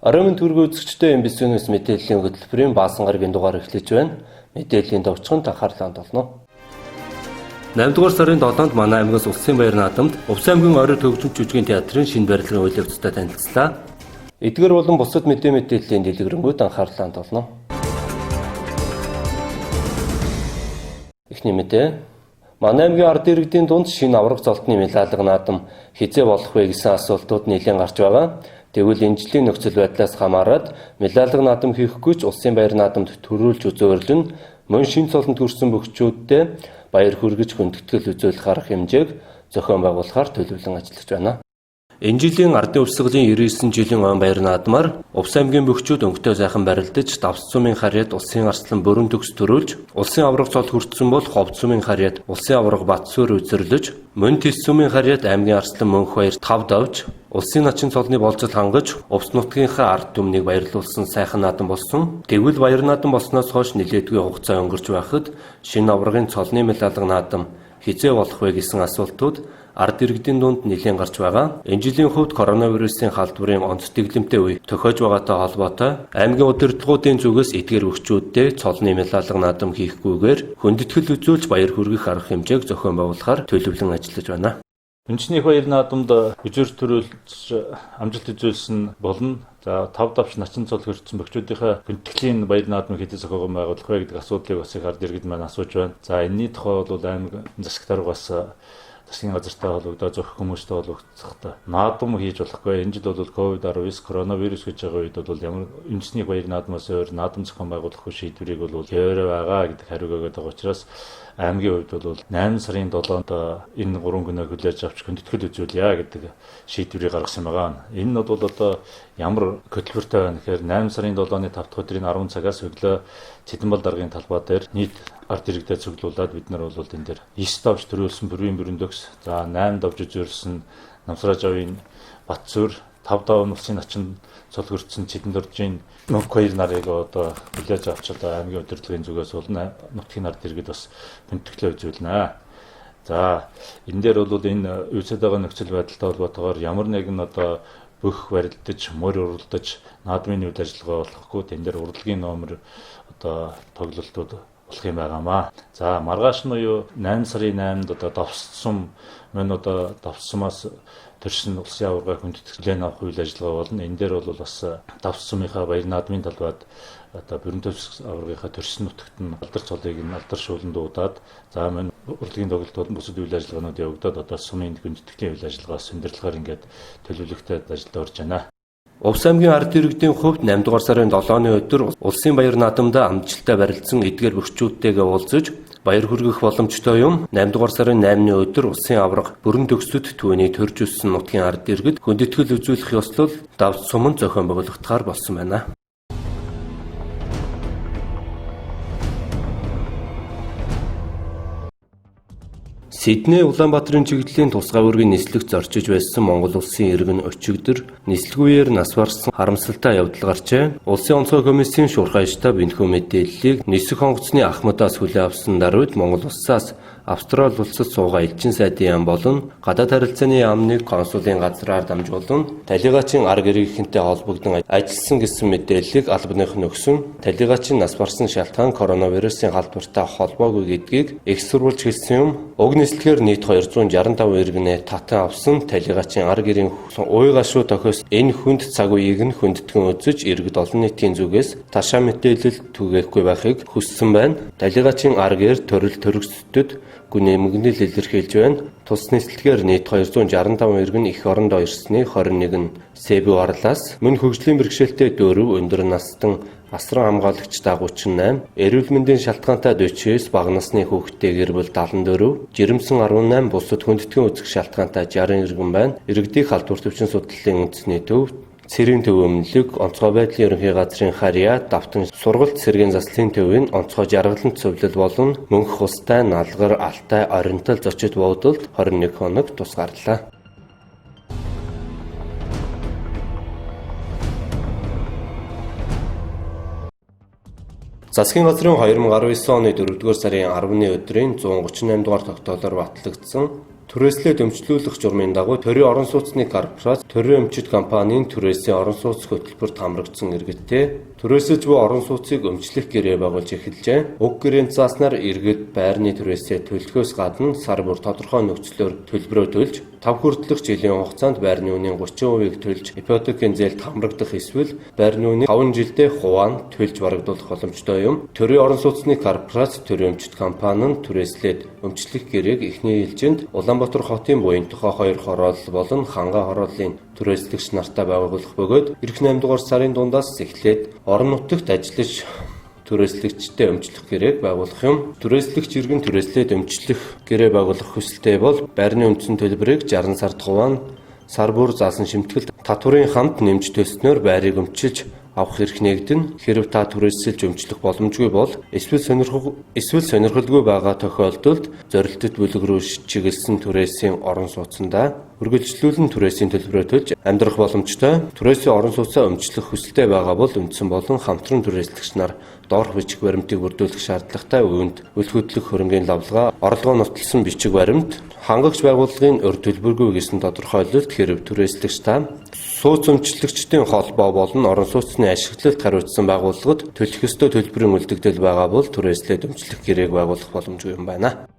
Оройн төргөө үзэгчтэй бизнес мэдээллийн хөтөлбөрийн баасан гарагийн дугаар эхлэж байна. Мэдээллийн товчхонд анхаарлаа хандуулно. 8 дугаар сарын 7-нд манай аймгаас Улсын баяр наадамд Увс аймгийн Орой төгжим жүжигний театрын шинэ барилгын үйл явцтай танилцлаа. Эдгээр болон бусад мэдээллийн дэлгэрэнүүд анхаарлаа хандуулно. Эхний мэдээ. Манай аймгийн ард иргэдийн дунд шинэ аврах золтны мэлалга наадам хизээ болох вэ гэсэн асуултууд нэлээд гарч байгаа. Тэгвэл энэ жилийн нөхцөл байдлаас хамаарат мэлалга наадам хийхгүй ч Улсын баяр наадамд төрүүлж үзүүлэн мөн шинэ цолонд хүрсэн бөхчүүддээ баяр хүргэж хүндэтгэл үзүүлэх арга хэмжээг зохион байгуулахаар төлөвлөн ажиллаж байна. Энэ жилийн ардын урсгалын 99 жилийн он баяр наадмаар Увс аймгийн бөхчүүд өнгөтэй сайхан барилдаж, давс сумын харьяад улсын арслан бүрэн төгс төрүүлж, улсын аврах цол хүртсэн бол ховд сумын харьяад улсын аврах Батсүр үзэрлэж, мөн Тис сумын харьяад аймгийн арслан Мөнх баяр тав давж, улсын начин цолны болцол хангаж, Увс нутгийнхаа ард түмнийг баярлуулсан сайхан наадам болсон. Тэгвэл баяр наадам болсноос хойш нэлээдгүй хугацаа өнгөрч байхад шинэ аврагын цолны мэлалга наадам хизээ болох вэ гэсэн асуултууд ард иргэдийн дунд нэлээд гарч байгаа. Энэ жилийн хувьд коронавирусын халдварын онц дэглэмтэй үе тохиож байгаатай холбоотой аймгийн удирдлагуудын зүгээс эдгээр өгчүүддээ цолны мэлалга наадам хийхгүйгээр хүндэтгэл үзүүлж баяр хүргэх арга хэмжээг зохион байгуулахаар төлөвлөн ажиллаж байна. Үндэсний баяр наадамд үзүүр төрүүлж амжилт үзүүлсэн болно. За тав давч начин цол хөрцсөн бөхчүүдийнхээ хүндтгэлийн баяр наадмыг хэдий зохион байгуулах вэ гэдэг асуудлыг бас их ард иргэд маань асууж байна. За энэний тухай бол аймаг засагтаргаас засгийн газартай холбогдоод зөвхөн хүмүүстэй холбогдсохтой наадам хийж болохгүй. Энэ жил бол COVID-19 коронавирус гэж байгаа үед бол ямар үндэсний баяр наадмаас өөр наадам зохион байгуулахгүй шийдвэрийг бол яваарай байгаа гэдэг хариуг өгöd байгаа учраас аймгийн хувьд бол 8 сарын 7-нд энэ 3 гүнээ хүлээж авч хүндэтгэл үзүүлье гэдэг шийдвэрийг гаргасан байгаа. Энэ нь бол одоо ямар хөтөлбөртэй байна гэхээр 8 сарын 7-ны 5 дахь өдрийн 10 цагаас өглөө Цэдэнбал даргын талбай дээр нийт ард иргэдэд цуглуулад бид нар бол энэ дээр 9 давж төрүүлсэн бүрийн бөрөндөгс, за 8 давж үзүүлсэн Намсраа жавын Батсүр, 5 давн улсын начин цол хөрцсөн Цэдэндоржийн Мөнх баяр нарыг одоо хүлээж авч одоо аймгийн удирдлагын зүгээс бол нутгийн ард иргэд бас хүндэтгэлээ үзүүлнэ. За энэ дээр бол энэ үүсэж байгаа нөхцөл байдалтай холбоотойгоор ямар нэгэн одоо бүх барилдаж, морь уралдаж, наадмын үйл ажиллагаа болохгүй энэ дээр урлагийн номер одоо тоглолтууд болох юм байгаамаа. За маргааш нь юу 8 сарын 8-нд одоо давсцсум мөн одоо давсцсумаас төрсөн улсын аварга хүндэтгэлээ авах үйл ажиллагаа болно. Энэ дээр бол бас давсцсумынхаа баяр наадмын талбайд одоо бүрэн төгс аваргынхаа төрсөн нутагт нь алдар цолыг нь алдар шуулан дуудаад, за мөн урлагийн тоглолтууд бусад үйл ажиллагаанууд явагдаад одоо сумын хүндэтгэлийн үйл ажиллагаас өндөрлөхөөр ингээд төлөвлөгтэй ажиллаж орж байна. Увс аймгийн ард иргэдийн хувьд 8 дугаар сарын 7-ны өдөр Улсын баяр наадамд амжилттай барилдсан эдгээр бөхчүүдтэйгээ уулзаж баяр хүргэх боломжтой юм. 8 дугаар сарын 8-ны өдөр улсын аврах бүрэн төгсөд түүний төрж өссөн нутгийн ард иргэд хүндэтгэл үзүүлэх ёслол давс суманд зохион байгуулагдахаар болсон байна. Сидней Улаанбаатарын чиглэлийн тусгай үүргийн нислэгт зорчиж байсан Монгол улсын иргэн өчигдөр нислэгүйгээр нас барсан харамсалтай явдал гарчээ. Улсын онцгой комиссийн шуурхай штаб энэхүү мэдээллийг нисэх онгоцны Ахмадаас хүлээн авсан даруйд Монгол улсаас Австрали улсад суугаа элчин сайдын яам болон гадаад харилцааны яамныг консулын газраар дамжуулан талигачийн арга иргэнтэй холбогдсон ажилласан гэсэн мэдээллийг албаных нь өгсөн. Талигачийн нас барсан шалтгаан коронавирусын халдвартай холбоогүй гэдгийг их сурвалж хэлсэн юм. Уг нислэгээр нийт 265 иргэнэ татан авсан. Талигачийн арга иргэн уй гашуу тохиос энэ хүнд цаг үеийг нь хүндэтгэн үзэж иргэд олон нийтийн зүгээс ташаа мэдээлэл түгээхгүй байхыг хүссэн байна. Талигачийн аргаар төрөл төрөсдөд гүнэмгнэл илэрхийлж байна. Тус нислэгээр нийт 265 иргэн их орондоо ирсний 21 нь Сэбүү арлаас, мөн хөгжлийн бэрхшээлтэй 4 өндөр настан асран хамгаалагч дагууч 8, эрүүл мэндийн шалтгаантай 49, бага насны хүүхэдтэй гэр бүл 74, жирэмсэн 18, бусад хүндэтгэн үзэх шалтгаантай 60 иргэн байна. Иргэдийг халдвар төвчин судлалын үндэсний төв, цэргийн төв өмнөлөг, онцгой байдлын ерөнхий газрын харьяа, давтан сургалт цэргийн заслын төвийн онцгой жаргалант цовлол болон Мөнх устай, налгар, алтай, оринтол зочид буудалд 21 хоног тусгаарлаа. Засгийн газрын 2019 оны 4-р сарын 10-ны өдрийн 138 дугаар тогтоолоор батлагдсан Түрээслээ дэмжлүүлэх журмын дагуу төрийн орон сууцны корпорац төрийн өмчит компанийн түрээсийн орон сууц хөтөлбөрт хамрагдсан иргэдтэй түрээсэж буй орон сууцыг өмчлөх гэрээ байгуулж эхэлжээ. Уг гэрээнд зааснаар иргэд байрны түрээсээ төлөхөөс гадна сар бүр тодорхой нөхцлөөр төлбөрөө төлж 5 хүртэлх жилийн хугацаанд байрны үнийн 30%-ийг төлж ипотекийн зээлд хамрагдах эсвэл байрны үнийн 5 жилдээ хуваан төлж барагдуулах боломжтой юм. Төрийн орон сууцны корпорац төрийн өмчит компани нь түрээслээд өмчлөх гэрээг эхний ээлжинд Улаанбаатар хотын буян тухай 2 хороолол болон Ханга хорооллын түрээслэгч нартай байгуулах бөгөөд эх 8 дугаар сарын дундаас эхлээд орон нутагт ажиллаж түрээслэгчтэй өмчлөх гэрээг байгуулах юм. Түрээслэгч иргэн түрээслээд өмчлөх гэрээ байгуулах хүсэлтэй бол байрны үндсэн төлбөрийг 60 сард хуваан сар бүр заасан шимтгэлд татварын хамт нэмж төлснөөр байрыг өмчилж авах эрх нэгдэн. Хэрэв та түрээсэлж өмчлөх боломжгүй бол эсвэл сонирхолгүй байгаа тохиолдолд зорилттой бүлэг рүү чиглэсэн түрээсийн орон сууцндаа үргэлжлүүлэн түрээсийн төлбөрөө төлж амьдрах боломжтой. Түрээсийн орон сууцаа өмчлөх хүсэлтэй байгаа бол үндсэн болон хамтран түрээслэгч нар доорх бичиг баримтыг бүрдүүлэх шаардлагатай үүнд үл хөдлөх хөрөнгийн лавлгаа орлогоо нотолсон бичиг баримт хангагч байгууллагын өр төлбөргүй гэсэн тодорхойлолт хэрэв түрээслэгч та сууц өмчлөгчдийн холбоо болон орон сууцны ашиглалт хариуцсан байгууллагад төлөх ёстой төлбөрийн үлдэгдэл байгаа бол түрээслээд өмчлөх гэрээг байгуулах боломжгүй юм байна.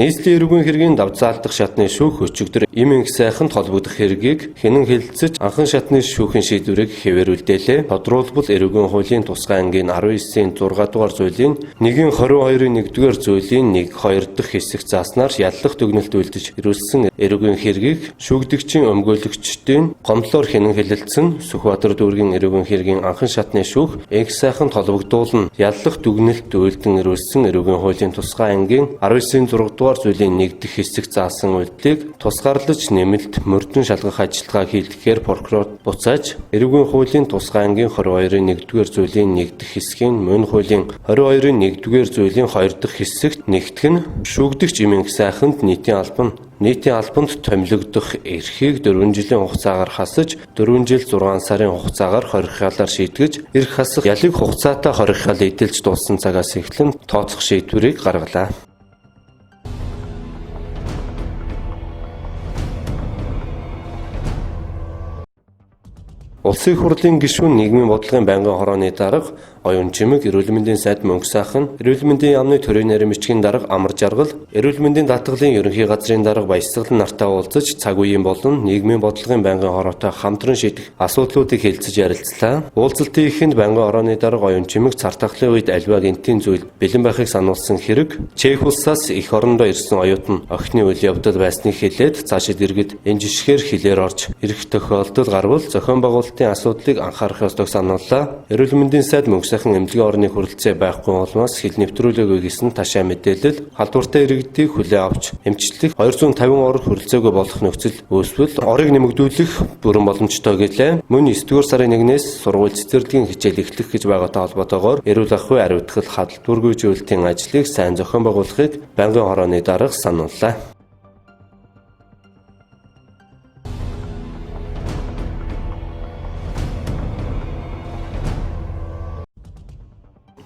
Нийслэлийн эрүүгийн хэргийн давзаалдах шатны шүүх өчигдөр им инх сайханд холбогдох хэргийг хянан хэлэлцэж анхан шатны шүүхийн шийдвэрийг хэвээрүүлдээлээ. Тодруулбал эрүүгийн хуулийн тусгай ангийн 19-ийн 6 дугаар зүйлийн 1-22-ийн 1-р зүйлийн 1-2 дахь хэсэг зааснаар яллах дүгнэлт үйлдэж ирүүлсэн эрүүгийн хэргийг шүүгдэгчийн өмгөөлөгчдийн гомдлоор хянан хэлэлцэн Сүхбаатар дүүргийн эрүүгийн хэргийн анхан шатны шүүх инх сайханд холбогдуулан яллах дүгнэлт үйлдэн ирүүлсэн эрүүгийн хуулийн тусгай ангийн 19-ийн 6 дугаар зүйлийн 1 дахь хэсэг заасан үйлдэлийг тусгаарлаж нэмэлт мөрдөн шалгах ажиллагаа хийлгэхээр прокурор буцааж эрүүгийн хуулийн тусгай ангийн 22-ийн 1-р зүйлийн 1 дахь хэсгийн мөн хуулийн 22-ийн 1-р зүйлийн 2 дахь хэсэгт нэгтгэх нь шүүгдэгч им инх сайханд нийтийн албанд томилогдох эрхийг 4 жилийн хугацаагаар хасаж 4 жил 6 сарын хугацаагаар хоригхиалаар шийдгэж эрх хасах ялыг хугацаатай хоригхиал эдэлж дууссан цагаас эхлэн тооцох шийдвэрийг гаргалаа. Улсын их хурлын гишүүн нийгмийн бодлогын байнгын хорооны дарга Оюун Чимэг, эрүүл мэндийн сайд Мөнх сайхан, эрүүл мэндийн яамны төрийн нарийн бичгийн дарга Амар Жаргал, эрүүл мэндийн даатгалын ерөнхий газрын дарга Баясгалан нартай уулзаж цаг үеийн болон нийгмийн бодлогын байнгын хороотой хамтран шийдэх асуудлуудыг хэлэлцэж ярилцлаа. Уулзалтын эхэнд байнгын хорооны дарга Оюун Чимэг цар тахлын үед альва гэнтийн зүйл бэлэн байхыг сануулсан хэрэг Чех улсаас эх орондоо ирсэн оюутан охины үйл явдал байсныг хэлээд цаашид иргэд энэ жишгээр хилээр орж ирэх тохиолдол гарвал зохион байгуулалтын асуудлыг анхаарах ёстойг санууллаа. Эрүүл мэндийн сайд Мөнх сайхан эмнэлгийн орны хүрэлцээ байхгүй улмаас хил нэвтрүүлээгүй гэсэн ташаа мэдээлэл халдвартай иргэдийг хүлээн авч эмчлэх 250 ор хүрэлцээгүй болох нөхцөл үүсвэл орыг нэмэгдүүлэх бүрэн боломжтой гэлээ. Мөн 9-р сарын 1-ээс сургууль цэцэрлэгийн хичээл эхлэх гэж байгаатай холбоотойгоор эрүүл ахуй ариутгал халдваргүй зөвлөлтийн ажлыг сайн зохион байгуулахыг байнгын хорооны дарга санууллаа.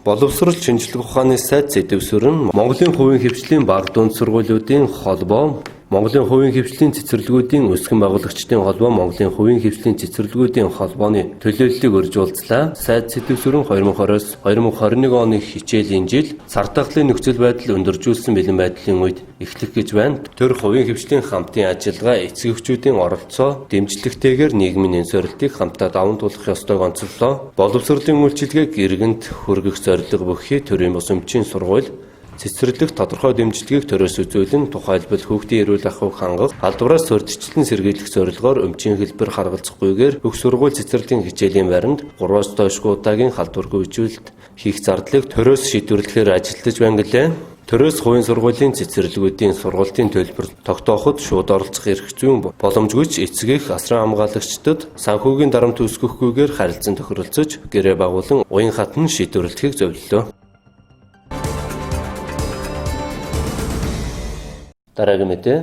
Боловсрол шинжилгээ ухааны сайд Сэдэвсүрэн Монголын хувийн хвшлийн бага дунд сургуулиудын холбоо, Монголын хувийн хвшлийн цэцэрлэгүүдийн өсгөн байгуулагчдын холбоо, Монголын хувийн хвшлийн цэцэрлэгүүдийн холбооны төлөөллийг өрж уулзлаа. Сайд Сэдэвсүрэн 2020-2021 оны хичээлийн жил цар тахлын нөхцөл байдал өндөржүүлсэн бэлэн байдлын үед эхлэх гэж байна. Тэр хувийн хвшлийн хамтын ажиллагаа эцэгчүүдийн оролцоо дэмжлэгтэйгээр нийгмийн нэн сорилтыг хамтдаа даван туулах ёстойг онцоллоо. Боловсролын үйлчилгээг иргэнд хүргэх зорилго бүхий төрийн бус өмчийн сургууль цэцэрлэх тодорхой дэмжлэгийг төрөөс үзүүлэн тухайлбал хүүхдийн эрүүл ахуйг хангах, халдвараас урьдчилан сэргийлэх зорилгоор өмчийн хэлбэр харгалзахгүйгээр бүх сургууль цэцэрлэгийн хичээлийн баримт 3-аас доошгүй удаагийн халдваргүй үжилт хийх зардлыг төрөөс шийдвэрлэхээр ажиллаж байна гэлээ. Төрөөс хувийн сургуулийн цэцэрлэгүүдийн сургалтын төлбөр тогтооход шууд оролцох эрх зүйн боломжгүй ч эцгэх асран хамгаалагчдад санхүүгийн дарамт үүсгэхгүйгээр харилцан тохиролцож гэрээ байгуулан уян хатан шийдвэрлэхийг зөвлөлөө. Дараагийн мэдээ.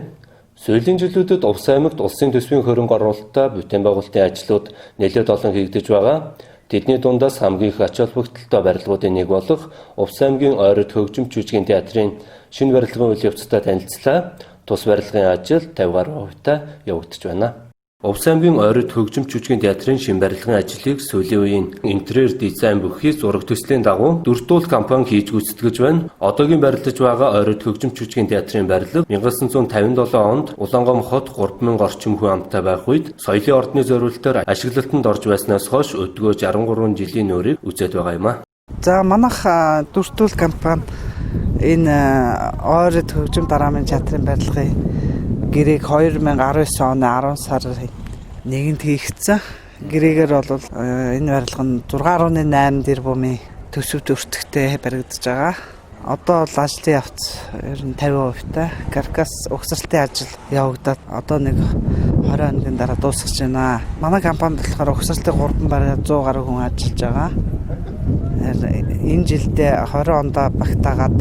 Сүүлийн жилүүдэд Увс аймагт улсын төсвийн хөрөнгө оруулалттай бүтээн байгуулалтын ажлууд нэлээд олон хийгдэж байгаа. Тэдний дундаас хамгийн их ач холбогдолтой барилгуудын нэг болох Увс аймгийн Ойрот хөгжим жүжигний театрын шинэ барилгын үйл явцтай танилцлаа. Тус барилгын ажил 50 гаруй хувьтай явагдаж байна. Увс аймгийн Ойрот хөгжим жүжигний театрын шинэ барилгын ажлыг сүүлийн үеийн интерьер дизайн бүхий зураг төслийн дагуу Дүртүүл компани хийж гүйцэтгэж байна. Одоогийн барилдаж байгаа Ойрот хөгжим жүжигний театрын барилга 1957 онд Улаангом хот 3000 орчим хүн амттай байх үед соёлын ордны зориулалтаар ашиглалтанд орж байснаас хойш өдгөө 63 жилийн нүүрийг үзээд байгаа юм а. За манайх Дүртүүл компани энэ Ойрот хөгжим дараамын театрын барилгын гэрээг 2019 оны 10 сарын 1-нд хийгдсэн. Гэрээгээр бол энэ барилга нь 6.8 тэрбумын төсөвт өртөгтэй баригдаж байгаа. Одоо бол ажлын явц ер нь 50% та каркас угсралтын ажил явагдаад одоо нэг 20 хоногийн дараа дуусгаж байна. Манай компанид болохоор угсралтын 3 бараг 100 гаруй хүн ажиллаж байгаа. Энэ жилдээ 20 ондоо багтаагаад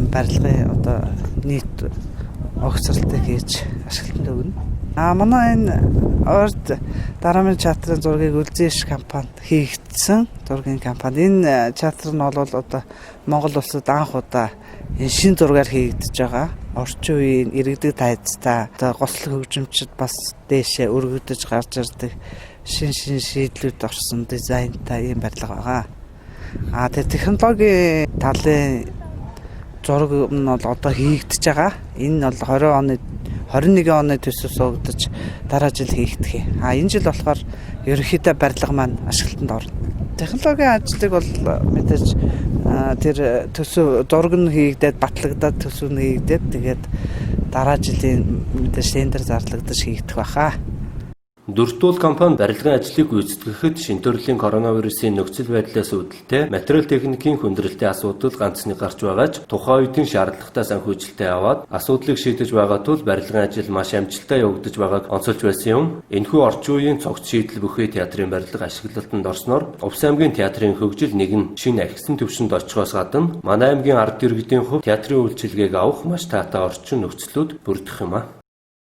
барилгын одоо нийт угсралтыг хийж ашиглалтанд өгнө. Манай энэ Ойрот дараамын театрын зургийг Үлзээш компанид хийгдсэн зургийн компани. Энэ театр нь бол одоо Монгол улсад анх удаа шинэ зургаар хийгдэж байгаа. Орчин үеийн иргэдэг тайцтай одоо гослог хөгжимчд бас дээшээ өргөдөж гарч ирдэг шин шийдлүүд орсон дизайнтай ийм барилга байгаа. Тэр технологийн талын зураг нь бол одоо хийгдэж байгаа. Энэ бол 21 оны төсөв суугдаж дараа жил хийгдэх. Энэ жил болохоор ерөнхийдөө барилга маань ашиглалтанд орно. Технологийн ажлыг бол мэдээж тэр төсөв зураг нь хийгдээд батлагдаад төсөв нь хийгдээд тэгээд дараа жилийн мэдээж тендер зарлагдаж хийгдэх баха. Дүртүүл компани барилгын ажлыг гүйцэтгэхэд шинэ төрлийн коронавирусын нөхцөл байдлаас үүдэлтэй материал техникийн хүндрэлтийн асуудал ганцны гарч байгаач тухайн үеийн шаардлагатай санхүүжилтээ аваад асуудлыг шийдэж байгаа тул барилгын ажил маш амжилттай явагдаж байгааг онцолж байсан юм. Энэхүү орчин үеийн цогц шийдэл бүхий театрын барилга ашиглалтанд орсноор Увс аймгийн театрын хөгжил нэгэн шинэ ахисан түвшинд очихоос гадна манай аймгийн ард иргэдийн хувьд театрын үйлчилгээг авах маш таатай орчин нөхцлүүд бүрдэх юм а.